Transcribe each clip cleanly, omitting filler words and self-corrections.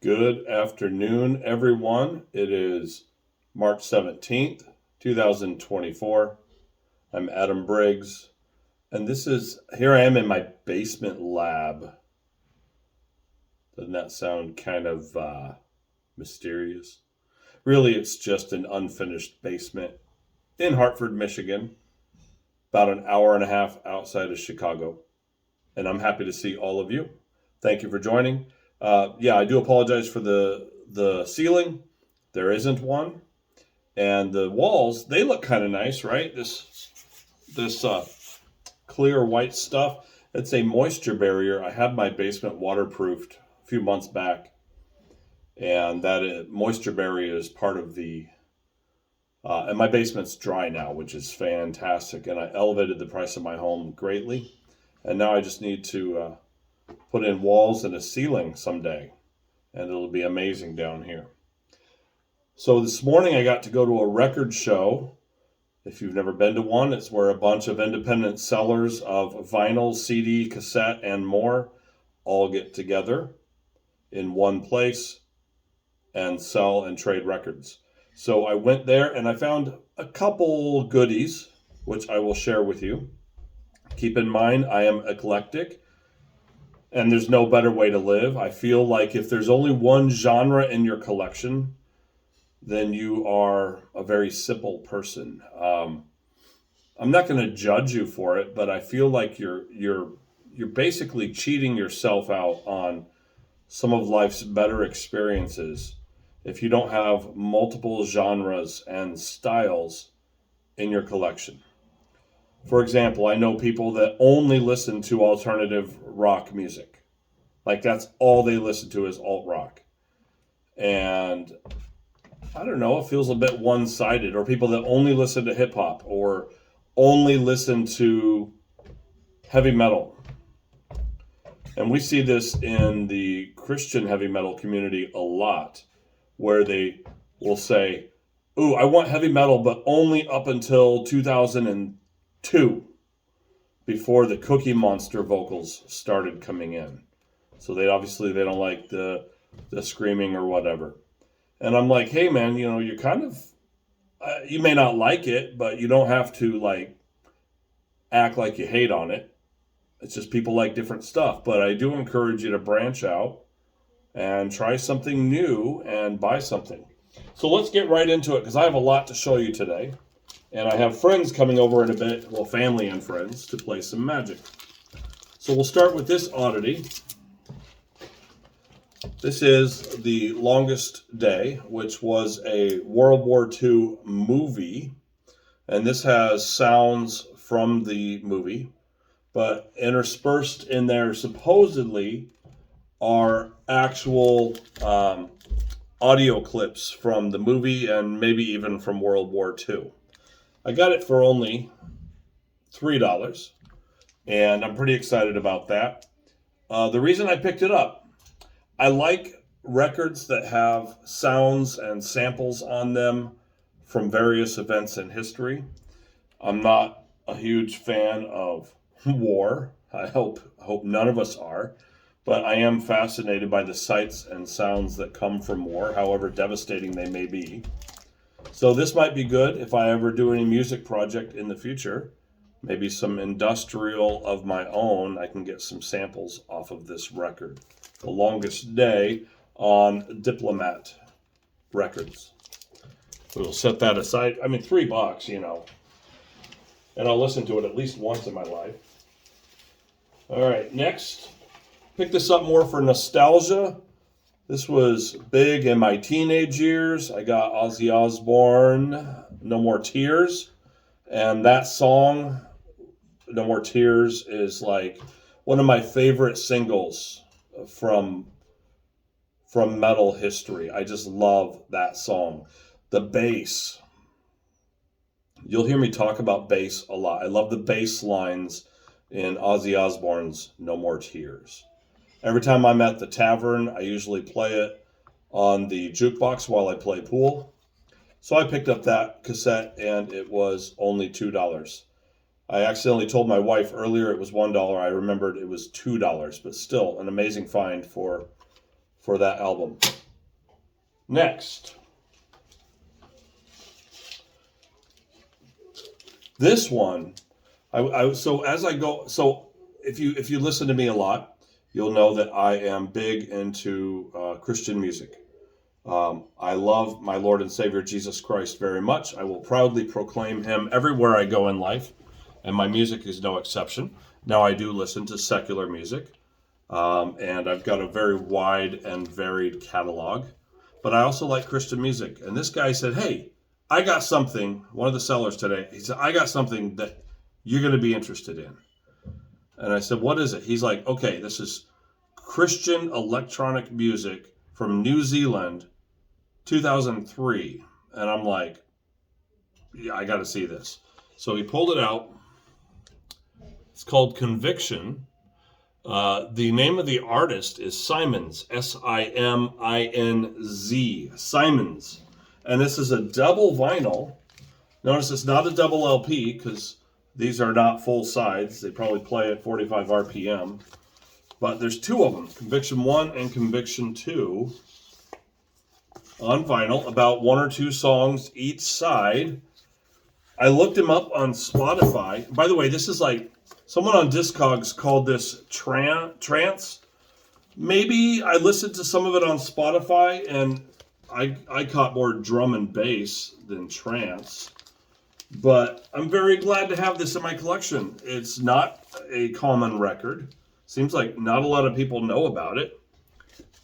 Good afternoon, everyone. It is March 17th, 2024. I'm Adam Briggs, and here I am in my basement lab. Doesn't that sound kind of mysterious? Really, it's just an unfinished basement in Hartford, Michigan, about an hour and a half outside of Chicago. And I'm happy to see all of you. Thank you for joining. I do apologize for the ceiling. There isn't one. And the walls, they look kind of nice, right? This clear white stuff. It's a moisture barrier. I had my basement waterproofed a few months back. And that moisture barrier is part of and my basement's dry now, which is fantastic. And I elevated the price of my home greatly. And now I just need to put in walls and a ceiling someday, and it'll be amazing down here. So this morning I got to go to a record show. If you've never been to one, it's where a bunch of independent sellers of vinyl, CD, cassette, and more all get together in one place and sell and trade records. So I went there and I found a couple goodies, which I will share with you. Keep in mind, I am eclectic. And there's no better way to live. I feel like if there's only one genre in your collection, then you are a very simple person. I'm not going to judge you for it, but I feel like you're basically cheating yourself out on some of life's better experiences if you don't have multiple genres and styles in your collection. For example, I know people that only listen to alternative rock music. Like that's all they listen to is alt rock. And I don't know, it feels a bit one-sided. Or people that only listen to hip hop or only listen to heavy metal. And we see this in the Christian heavy metal community a lot, where they will say, "Ooh, I want heavy metal, but only up until 2002, before the Cookie Monster vocals started coming in." So they don't like the screaming or whatever. And I'm like, hey man, you're kind of, you may not like it, but you don't have to act like you hate on it. It's just people like different stuff. But I do encourage you to branch out and try something new and buy something. So let's get right into it, because I have a lot to show you today. And I have friends coming over in a bit, well, family and friends, to play some magic. So we'll start with this oddity. This is The Longest Day, which was a World War II movie. And this has sounds from the movie, but interspersed in there supposedly are actual audio clips from the movie and maybe even from World War II. I got it for only $3, and I'm pretty excited about that. The reason I picked it up, I like records that have sounds and samples on them from various events in history. I'm not a huge fan of war. I hope none of us are. But I am fascinated by the sights and sounds that come from war, however devastating they may be. So this might be good if I ever do any music project in the future. Maybe some industrial of my own. I can get some samples off of this record. The Longest Day on Diplomat Records. We'll set that aside. I mean, $3, And I'll listen to it at least once in my life. All right, next. Pick this up more for nostalgia. This was big in my teenage years. I got Ozzy Osbourne, No More Tears. And that song, No More Tears, is like one of my favorite singles from metal history. I just love that song. The bass. You'll hear me talk about bass a lot. I love the bass lines in Ozzy Osbourne's No More Tears. Every time I'm at the tavern, I usually play it on the jukebox while I play pool. So I picked up that cassette, and it was only $2. I accidentally told my wife earlier it was $1. I remembered it was $2, but still an amazing find for for that album. Next. This one, so if you listen to me a lot, you'll know that I am big into Christian music. I love my Lord and Savior Jesus Christ very much. I will proudly proclaim him everywhere I go in life, and my music is no exception. Now, I do listen to secular music, and I've got a very wide and varied catalog, but I also like Christian music. And this guy said, hey, I got something, one of the sellers today, he said, I got something that you're going to be interested in. And I said, what is it? He's like, okay, this is Christian electronic music from New Zealand, 2003. And I'm like, yeah, I got to see this. So he pulled it out. It's called Conviction. The name of the artist is Simonz, S-I-M-I-N-Z, Simonz. And this is a double vinyl. Notice it's not a double LP because these are not full sides. They probably play at 45 RPM. But there's two of them, Conviction 1 and Conviction 2, on vinyl, about one or two songs each side. I looked him up on Spotify. By the way, this is like, someone on Discogs called this trance. Maybe I listened to some of it on Spotify, and I caught more drum and bass than trance. But I'm very glad to have this in my collection. It's not a common record. Seems like not a lot of people know about it.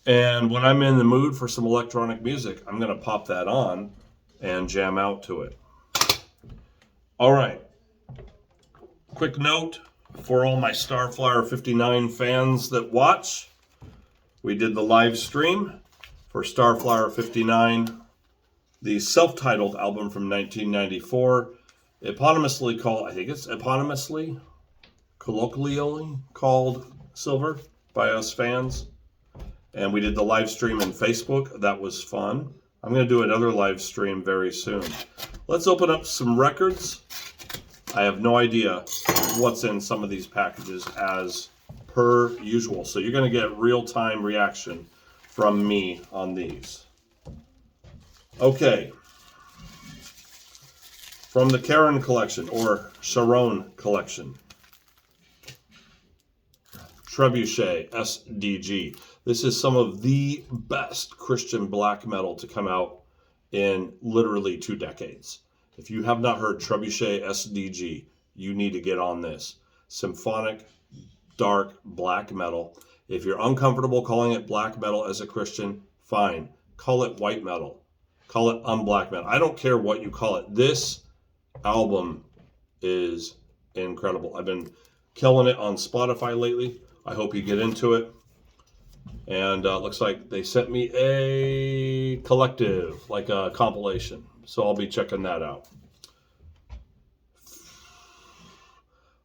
And when I'm in the mood for some electronic music, I'm going to pop that on and jam out to it. All right. Quick note for all my Starflyer 59 fans that watch. We did the live stream for Starflyer 59, the self-titled album from 1994, eponymously called, I think it's eponymously, colloquially called Silver by us fans. And we did the live stream in Facebook. That was fun. I'm going to do another live stream very soon. Let's open up some records. I have no idea what's in some of these packages as per usual. So you're going to get real-time reaction from me on these. Okay. From the Karen collection or Sharon collection. Trebuchet SDG. This is some of the best Christian black metal to come out in literally 2 decades. If you have not heard Trebuchet SDG, you need to get on this. Symphonic, dark, black metal. If you're uncomfortable calling it black metal as a Christian, fine. Call it white metal. Call it unblack metal. I don't care what you call it. This album is incredible. I've been killing it on Spotify lately. I hope you get into it. And looks like they sent me a collective, like a compilation. So I'll be checking that out.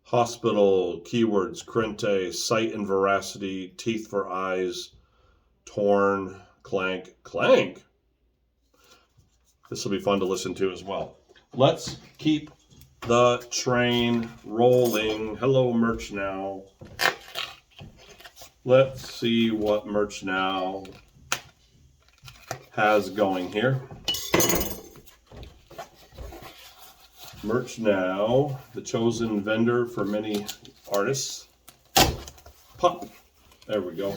Hospital, Keywords, Crente, Sight and Veracity, Teeth for Eyes, Torn, Clank. This will be fun to listen to as well. Let's keep the train rolling. Hello, Merch Now. Let's see what Merch Now has going here. Merch Now, the chosen vendor for many artists. Pop. There we go.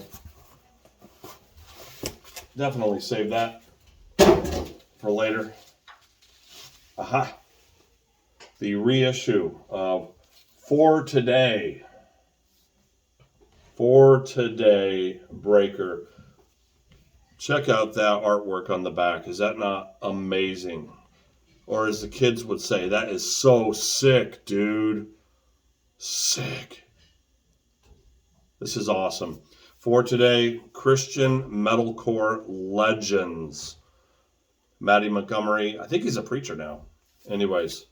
Definitely save that for later. Aha. The reissue of For Today Breaker. Check out that artwork on the back. Is that not amazing? Or as the kids would say, that is so sick, dude. Sick. This is awesome. For Today, Christian metalcore legends. Matty Montgomery, I think he's a preacher now. Anyways,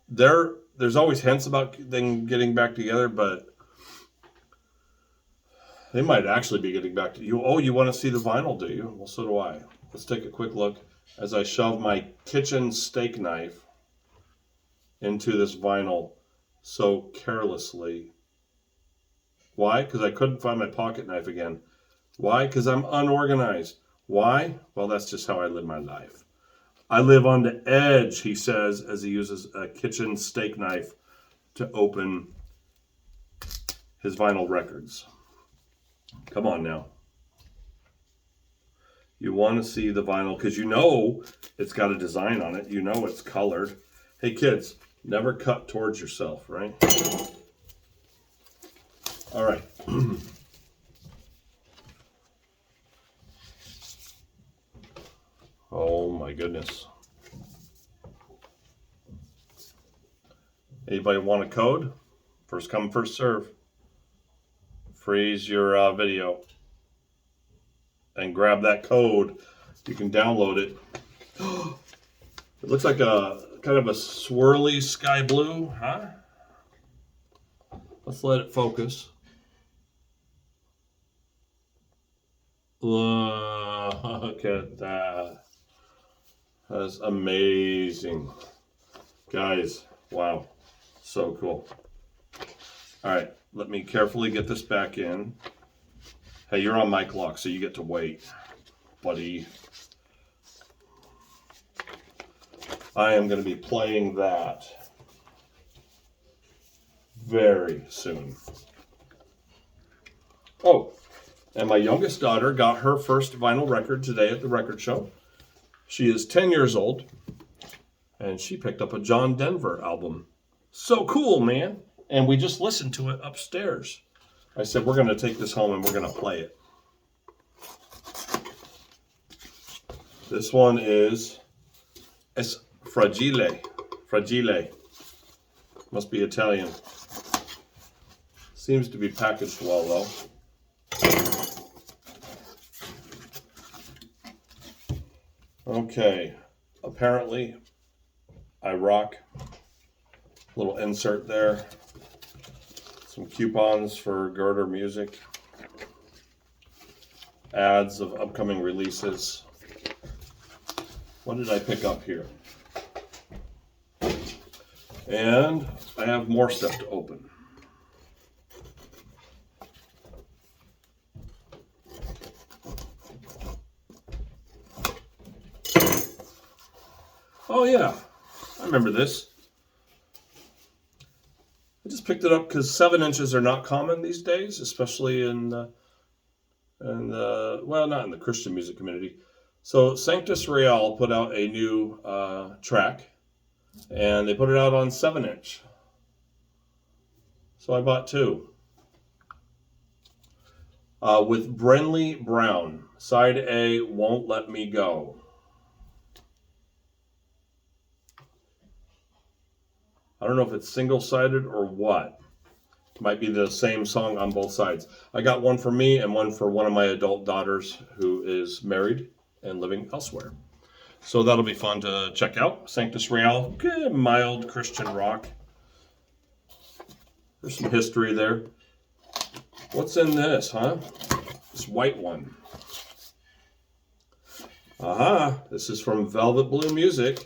there's always hints about them getting back together, but they might actually be getting back to you. Oh, you want to see the vinyl, do you? Well, so do I. Let's take a quick look as I shove my kitchen steak knife into this vinyl so carelessly. Why? Because I couldn't find my pocket knife again. Why? Because I'm unorganized. Why? Well, that's just how I live my life. I live on the edge, he says, as he uses a kitchen steak knife to open his vinyl records. Come on now. You want to see the vinyl because you know it's got a design on it. You know it's colored. Hey, kids, never cut towards yourself, right? All right. Oh, my goodness. Anybody want a code? First come, first serve. Freeze your video and grab that code. You can download it. It looks like a kind of a swirly sky blue, huh? Let's let it focus. Look at that. That's amazing. Guys, wow. So cool. All right, let me carefully get this back in. Hey, you're on mic lock, so you get to wait, buddy. I am going to be playing that very soon. Oh, and my youngest daughter got her first vinyl record today at the record show. She is 10 years old, and she picked up a John Denver album. So cool, man. And we just listened to it upstairs. I said, we're going to take this home and we're going to play it. This one is Es Fragile. Fragile. Must be Italian. Seems to be packaged well, though. Okay. Apparently, I rock. Little insert there. Some coupons for Girder Music. Ads of upcoming releases. What did I pick up here? And I have more stuff to open. Oh yeah, I remember this. I just picked it up because 7 inches are not common these days, especially in well, not in the Christian music community. So Sanctus Real put out a new track, and they put it out on 7-inch. So I bought 2. With Brenley Brown, side A, Won't Let Me Go. I don't know if it's single-sided or what. It might be the same song on both sides. I got one for me and one for one of my adult daughters who is married and living elsewhere. So that'll be fun to check out. Sanctus Real, good, mild Christian rock. There's some history there. What's in this, huh? This white one. Aha, this is from Velvet Blue Music.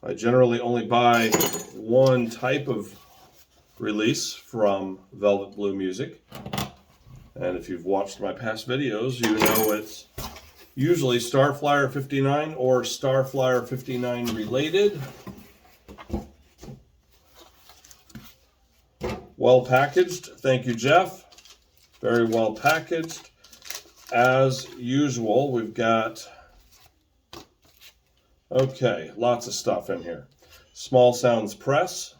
I generally only buy one type of release from Velvet Blue Music. And if you've watched my past videos, you know it's usually Starflyer 59 or Starflyer 59 related. Well packaged. Thank you, Jeff. Very well packaged. As usual, we've got, okay, lots of stuff in here. Small Sounds Press.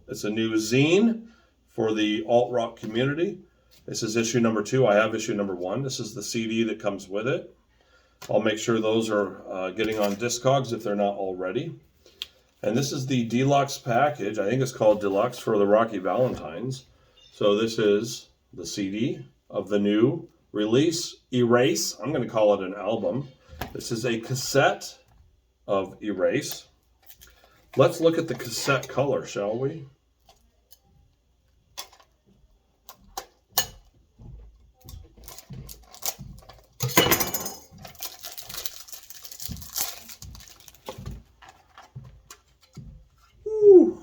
It's a new zine for the alt-rock community. This is issue number 2. I have issue number 1. This is the CD that comes with it. I'll make sure those are getting on Discogs if they're not already. And this is the deluxe package. I think it's called Deluxe for the Rocky Valentines. So this is the CD of the new release, Erase. I'm going to call it an album. This is a cassette of Erase. Let's look at the cassette color, shall we? Woo.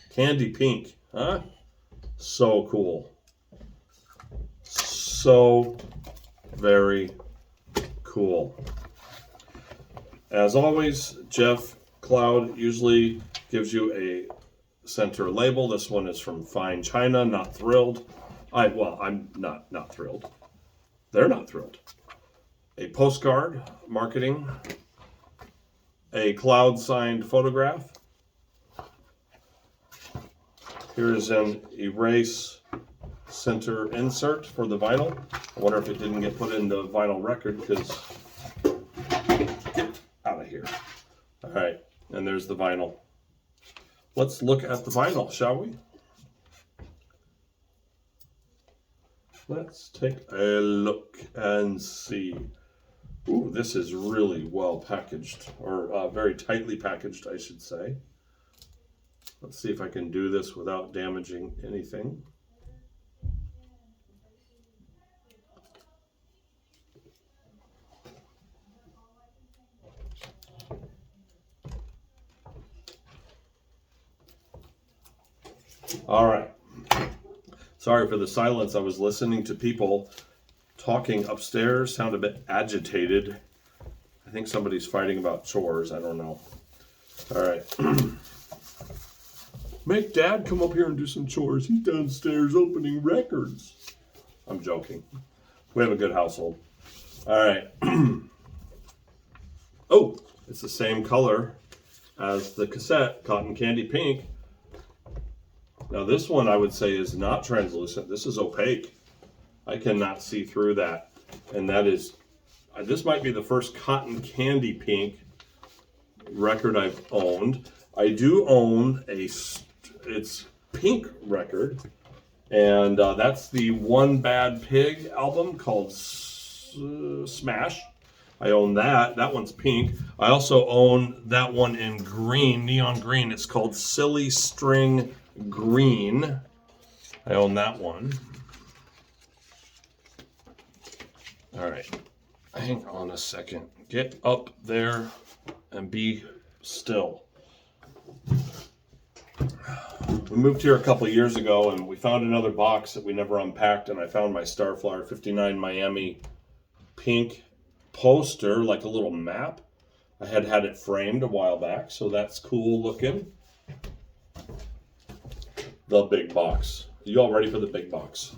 Candy pink, huh? So cool. So very cool. As always, Jeff Cloud usually gives you a center label. This one is from Fine China, not thrilled. I'm not thrilled. They're not thrilled. A postcard, marketing, a Cloud signed photograph. Here is an erase center insert for the vinyl. I wonder if it didn't get put in the vinyl record because get out of here. All right, and there's the vinyl. Let's look at the vinyl, shall we? Let's take a look and see. Ooh, this is really well packaged, or very tightly packaged, I should say. Let's see if I can do this without damaging anything. All right. Sorry for the silence. I was listening to people talking upstairs, sound a bit agitated. I think somebody's fighting about chores. I don't know. All right. Make Dad come up here and do some chores. He's downstairs opening records. I'm joking. We have a good household. All right. Oh, it's the same color as the cassette, Cotton Candy Pink. Now this one I would say is not translucent. This is opaque. I cannot see through that. And that is, this might be the first Cotton Candy Pink record I've owned. I do own it's Pink record. And that's the One Bad Pig album called Smash. I own that. That one's pink. I also own that one in green, neon green. It's called Silly String Green. I own that one. All right. Hang on a second. Get up there and be still. We moved here a couple of years ago and we found another box that we never unpacked, and I found my Starflyer 59 Miami pink poster, like a little map. I had it framed a while back, so that's cool looking. The big box. You all ready for the big box?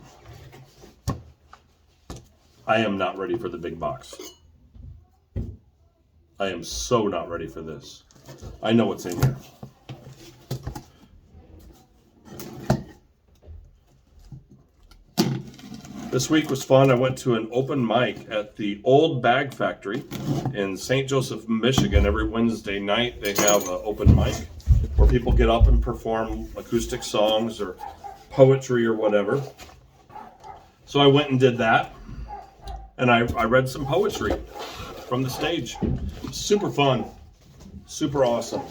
I am not ready for the big box. I am so not ready for this. I know what's in here. This week was fun. I went to an open mic at the Old Bag Factory in St. Joseph, Michigan. Every Wednesday night they have an open mic where people get up and perform acoustic songs or poetry or whatever. So I went and did that, and I read some poetry from the stage. Super fun, super awesome.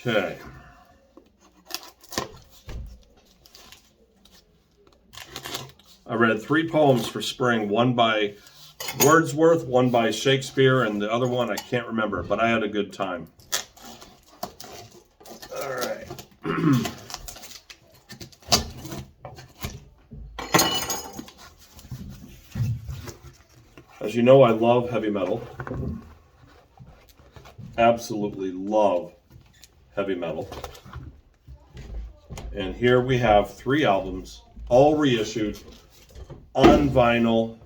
Okay. I read 3 poems for spring, one by Wordsworth, one by Shakespeare, and the other one I can't remember, but I had a good time. All right. As you know, I love heavy metal. Absolutely love heavy metal. And here we have 3 albums, all reissued on vinyl,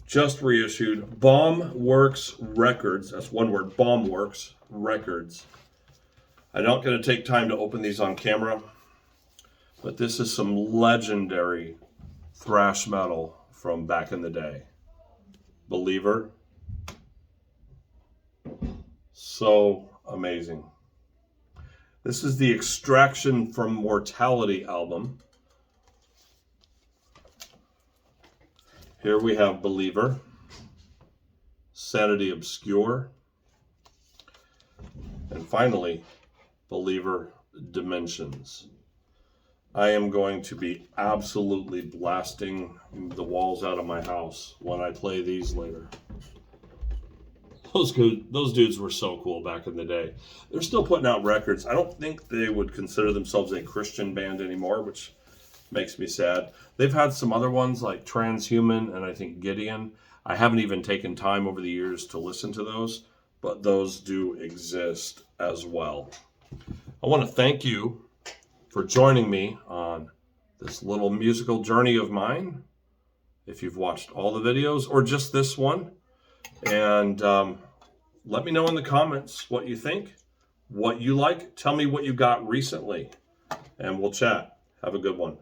just reissued. Bombworks Records, that's one word, Bombworks Records. I'm not going to take time to open these on camera, but this is some legendary thrash metal from back in the day. Believer. So amazing. This is the Extraction from Mortality album. Here we have Believer, Sanity Obscure, and finally, Believer Dimensions. I am going to be absolutely blasting the walls out of my house when I play these later. Those dudes were so cool back in the day. They're still putting out records. I don't think they would consider themselves a Christian band anymore, which makes me sad. They've had some other ones like Transhuman and I think Gideon. I haven't even taken time over the years to listen to those, but those do exist as well. I want to thank you for joining me on this little musical journey of mine. If you've watched all the videos or just this one, and let me know in the comments what you think, what you like. Tell me what you got recently, and we'll chat. Have a good one.